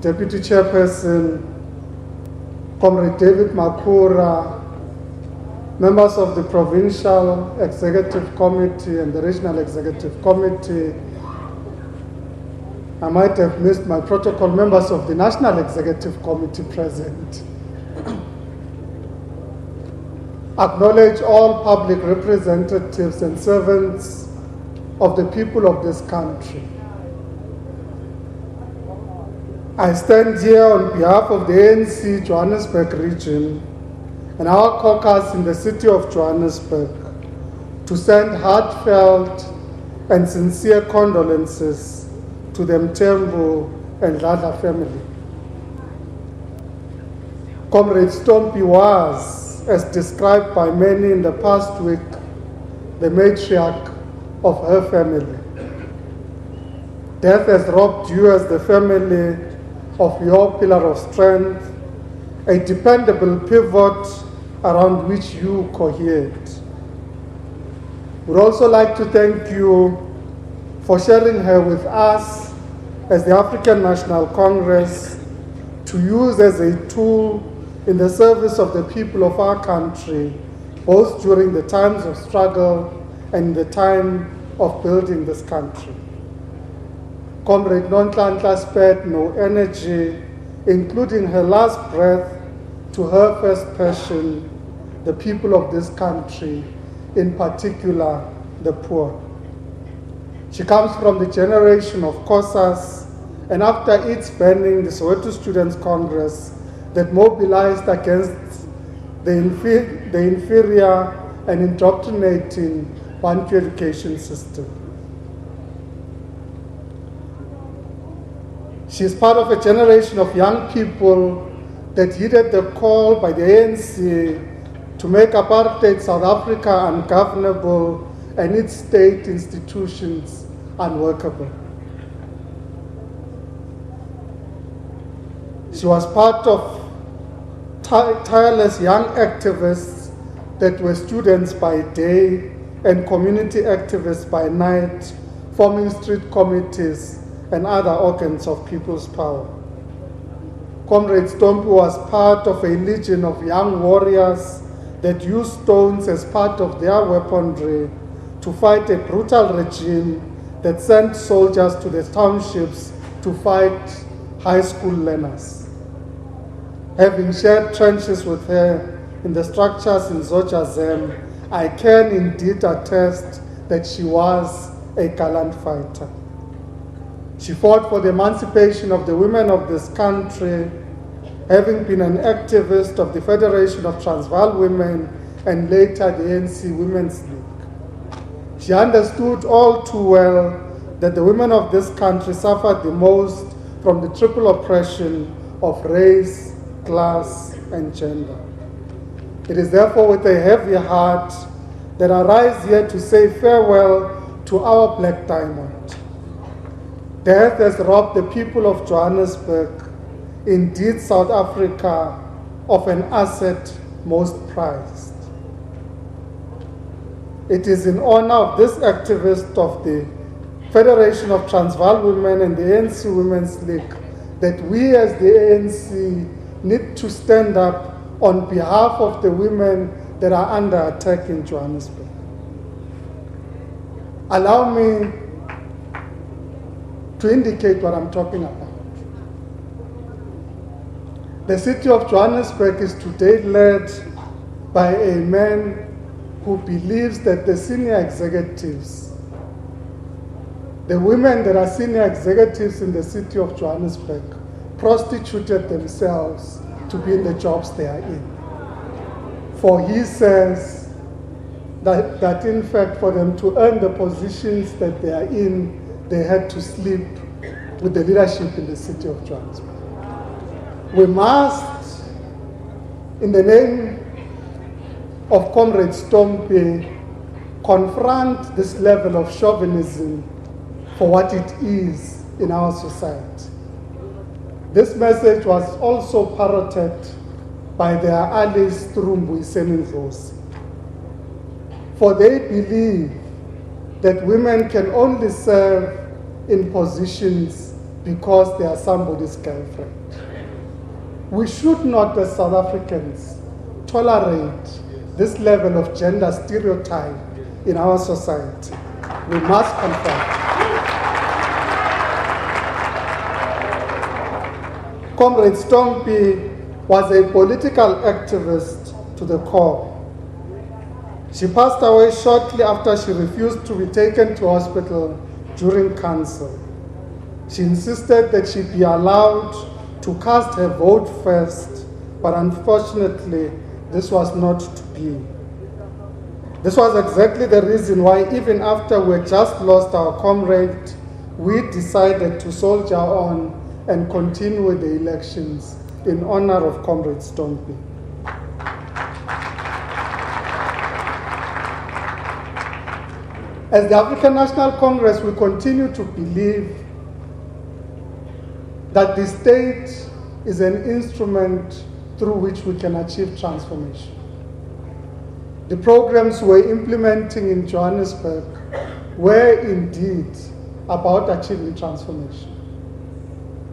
Deputy Chairperson, Comrade David Makura, members of the Provincial Executive Committee and the Regional Executive Committee. I might have missed my protocol, members of the National Executive Committee present. Acknowledge all public representatives and servants of the people of this country. I stand here on behalf of the ANC Johannesburg region and our caucus in the City of Johannesburg to send heartfelt and sincere condolences to the Mthembu and Nonhlanhla family. Comrade Stompie was, as described by many in the past week, the matriarch of her family. Death has robbed you as the family of your pillar of strength, a dependable pivot around which you cohered. We'd also like to thank you for sharing her with us as the African National Congress to use as a tool in the service of the people of our country, both during the times of struggle and the time of building this country. Comrade Nonhlanhla spared no energy, including her last breath, to her first passion, the people of this country, in particular, the poor. She comes from the generation of COSAS, and after its banning, the Soweto Students' Congress that mobilized against the inferior and indoctrinating Bantu education system. She is part of a generation of young people that heeded the call by the ANC to make apartheid South Africa ungovernable and its state institutions unworkable. She was part of tireless young activists that were students by day and community activists by night, forming street committees and other organs of people's power. Comrade Stompie was part of a legion of young warriors that used stones as part of their weaponry to fight a brutal regime that sent soldiers to the townships to fight high school learners. Having shared trenches with her in the structures in Zojazem, I can indeed attest that she was a gallant fighter. She fought for the emancipation of the women of this country, having been an activist of the Federation of Transvaal Women and later the ANC Women's League. She understood all too well that the women of this country suffered the most from the triple oppression of race, class, and gender. It is therefore with a heavy heart that I rise here to say farewell to our black diamond. Death has robbed the people of Johannesburg, indeed South Africa, of an asset most prized. It is in honor of this activist of the Federation of Transvaal Women and the ANC Women's League that we as the ANC need to stand up on behalf of the women that are under attack in Johannesburg. Allow me to indicate what I'm talking about. The city of Johannesburg is today led by a man who believes that the senior executives, the women that are senior executives in the city of Johannesburg, prostituted themselves to be in the jobs they are in. For he says that in fact for them to earn the positions that they are in, they had to sleep with the leadership in the city of Johannesburg. We must, in the name of Comrade Stompie, confront this level of chauvinism for what it is in our society. This message was also parroted by their allies through Mbuyiseni Ndlozi. For they believe that women can only serve in positions because they are somebody's girlfriend. We should not, as South Africans, tolerate this level of gender stereotype in our society. We must confront. Comrade Stompie was a political activist to the core. She passed away shortly after she refused to be taken to hospital during cancer. She insisted that she be allowed to cast her vote first, but unfortunately, this was not to be. This was exactly the reason why, even after we had just lost our comrade, we decided to soldier on and continue with the elections in honor of Comrade Stompie. As the African National Congress, we continue to believe that the state is an instrument through which we can achieve transformation. The programs we're implementing in Johannesburg were indeed about achieving transformation.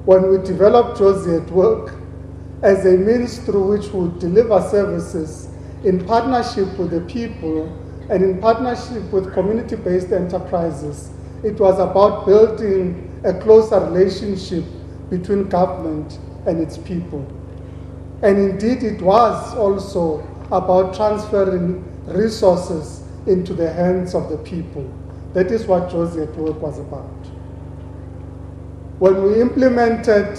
When we developed Jozi at Work as a means through which we deliver services in partnership with the people and in partnership with community-based enterprises, it was about building a closer relationship between government and its people. And indeed, it was also about transferring resources into the hands of the people. That is what Jozi at Work was about. When we implemented,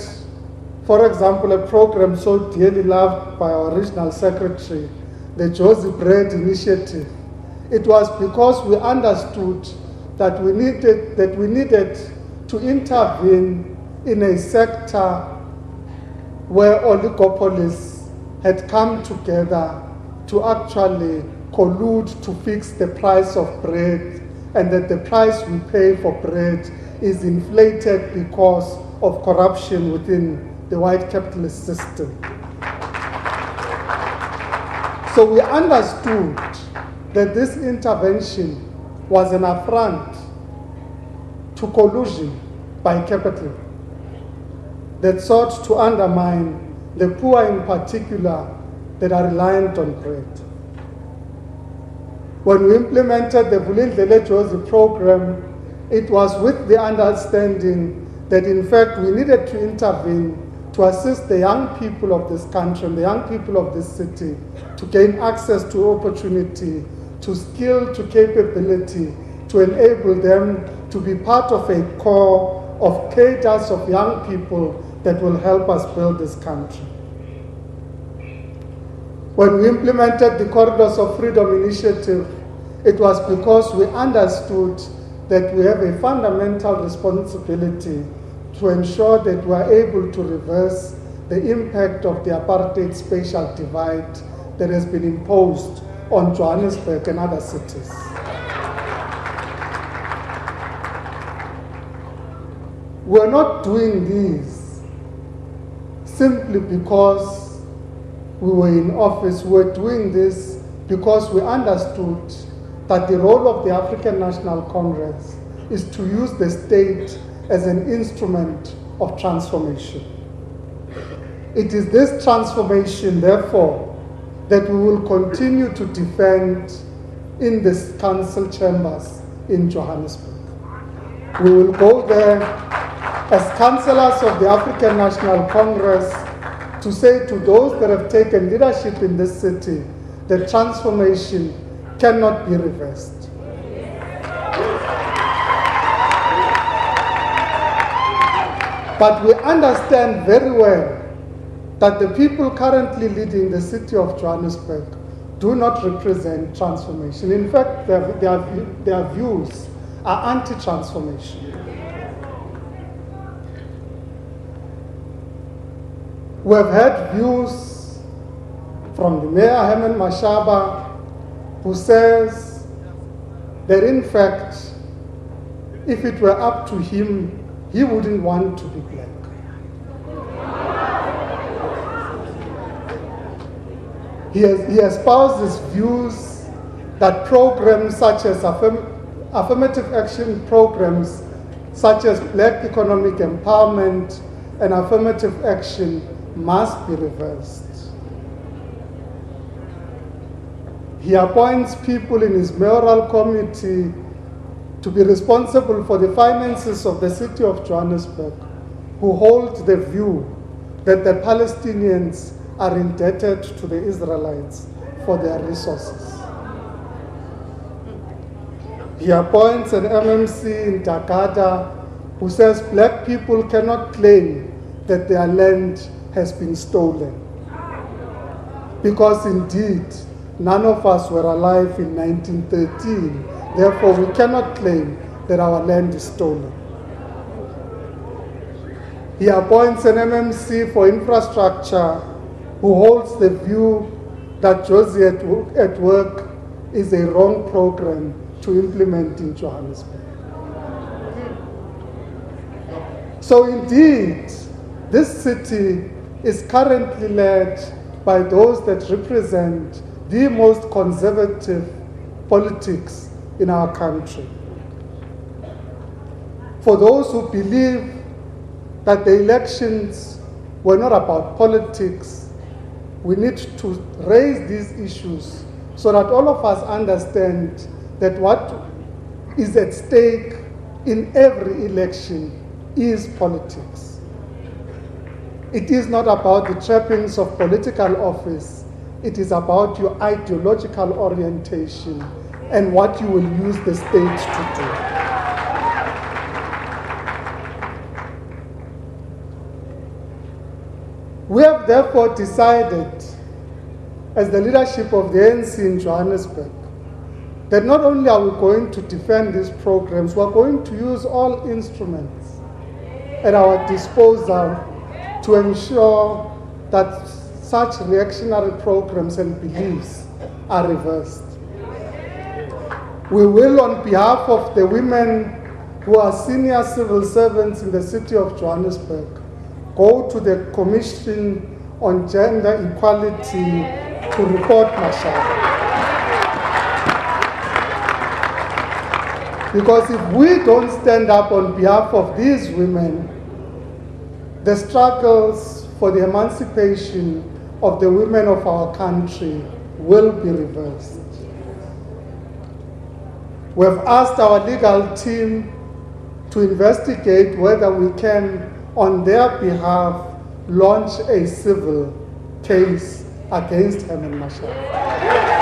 for example, a program so dearly loved by our regional secretary, the Jozi Bread Initiative, it was because we understood that we needed to intervene in a sector where oligopolies had come together to actually collude to fix the price of bread, and that the price we pay for bread is inflated because of corruption within the white capitalist system. So we understood that this intervention was an affront to collusion by capital that sought to undermine the poor in particular that are reliant on bread. When we implemented the Vulindlela Jozi program, it was with the understanding that in fact we needed to intervene to assist the young people of this country and the young people of this city to gain access to opportunity, to skill, to capability, to enable them to be part of a core of cadres of young people that will help us build this country. When we implemented the Corridors of Freedom initiative, it was because we understood that we have a fundamental responsibility to ensure that we are able to reverse the impact of the apartheid spatial divide that has been imposed on Johannesburg and other cities. We're not doing these simply because we were in office. We're doing this because we understood that the role of the African National Congress is to use the state as an instrument of transformation. It is this transformation, therefore, that we will continue to defend in the council chambers in Johannesburg. We will go there as councillors of the African National Congress to say to those that have taken leadership in this city that transformation cannot be reversed. But we understand very well that the people currently leading the city of Johannesburg do not represent transformation. In fact, their views are anti-transformation. We have had views from the Mayor Herman Mashaba, who says that in fact, if it were up to him, he wouldn't want to be black. He espouses views that programs such as affirmative action programs such as black economic empowerment and affirmative action, must be reversed. He appoints people in his mayoral committee to be responsible for the finances of the city of Johannesburg, who hold the view that the Palestinians are indebted to the Israelites for their resources. He appoints an MMC in Takada who says black people cannot claim that their land has been stolen. Because indeed, none of us were alive in 1913. Therefore, we cannot claim that our land is stolen. He appoints an MMC for infrastructure who holds the view that Josie at Work is a wrong program to implement in Johannesburg. So indeed, this city is currently led by those that represent the most conservative politics in our country. For those who believe that the elections were not about politics, we need to raise these issues so that all of us understand that what is at stake in every election is politics. It is not about the trappings of political office. It is about your ideological orientation and what you will use the state to do. We have therefore decided, as the leadership of the ANC in Johannesburg, that not only are we going to defend these programs, we are going to use all instruments at our disposal to ensure that such reactionary programs and beliefs are reversed. We will, on behalf of the women who are senior civil servants in the city of Johannesburg, go to the Commission on Gender Equality to report Mashaba. Because if we don't stand up on behalf of these women, the struggles for the emancipation of the women of our country will be reversed. We have asked our legal team to investigate whether we can, on their behalf, launch a civil case against Herman Mashaba.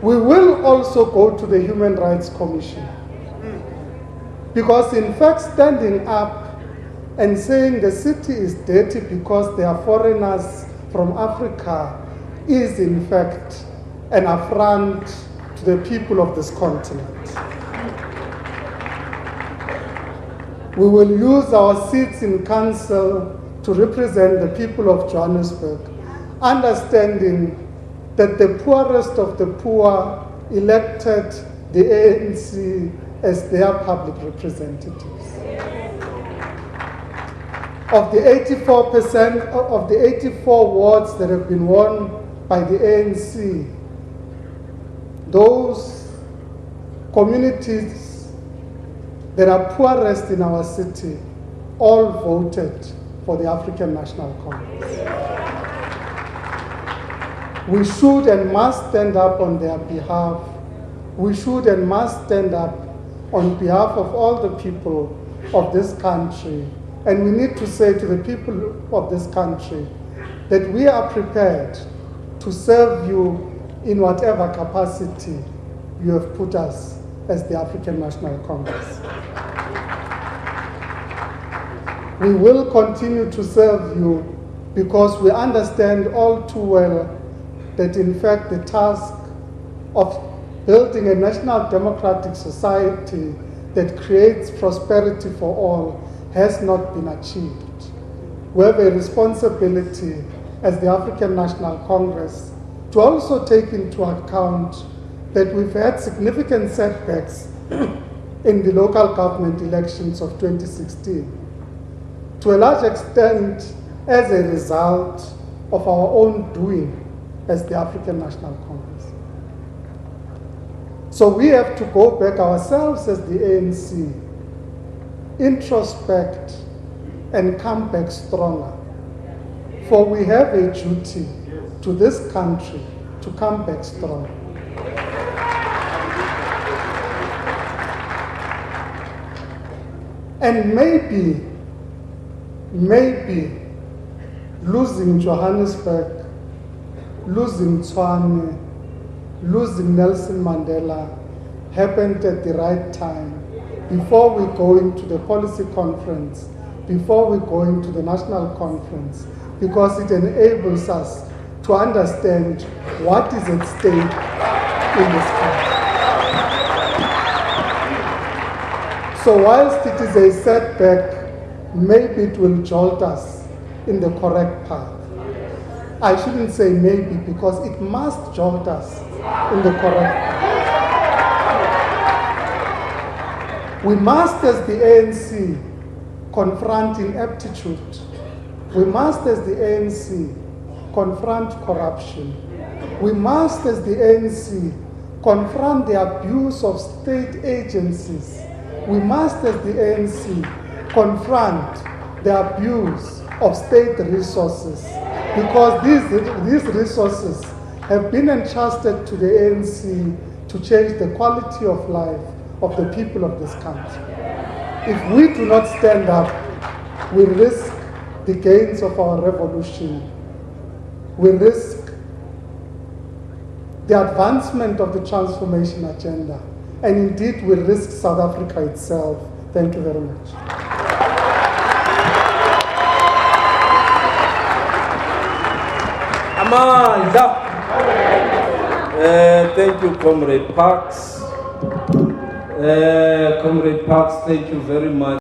We will also go to the Human Rights Commission. Because in fact, standing up and saying the city is dirty because they are foreigners from Africa is in fact an affront to the people of this continent. We will use our seats in council to represent the people of Johannesburg, understanding that the poorest of the poor elected the ANC as their public representatives. Of the 84% of the 84 wards that have been won by the ANC, those communities that are poorest in our city all voted for the African National Congress. We should and must stand up on their behalf. We should and must stand up on behalf of all the people of this country. And we need to say to the people of this country that we are prepared to serve you in whatever capacity you have put us as the African National Congress. We will continue to serve you because we understand all too well that in fact the task of building a national democratic society that creates prosperity for all has not been achieved. We have a responsibility as the African National Congress to also take into account that we've had significant setbacks in the local government elections of 2016, to a large extent as a result of our own doing as the African National Congress. So we have to go back ourselves as the ANC, introspect, and come back stronger. For we have a duty to this country to come back strong. And maybe losing Johannesburg, losing Tshwane, losing Nelson Mandela happened at the right time, before we go into the policy conference, before we go into the national conference, because it enables us to understand what is at stake in this country. So whilst it is a setback, maybe it will jolt us in the correct path. I shouldn't say maybe, because it must jolt us in the correct path. We must, as the ANC, confront ineptitude. We must, as the ANC, confront corruption. We must, as the ANC, confront the abuse of state agencies. We must, as the ANC, confront the abuse of state resources, because these resources have been entrusted to the ANC to change the quality of life of the people of this country. If we do not stand up, we risk the gains of our revolution. We risk the advancement of the transformation agenda. And indeed, we risk South Africa itself. Thank you very much. Amandla. Thank you, Comrade Parks. Comrade Parks, thank you very much.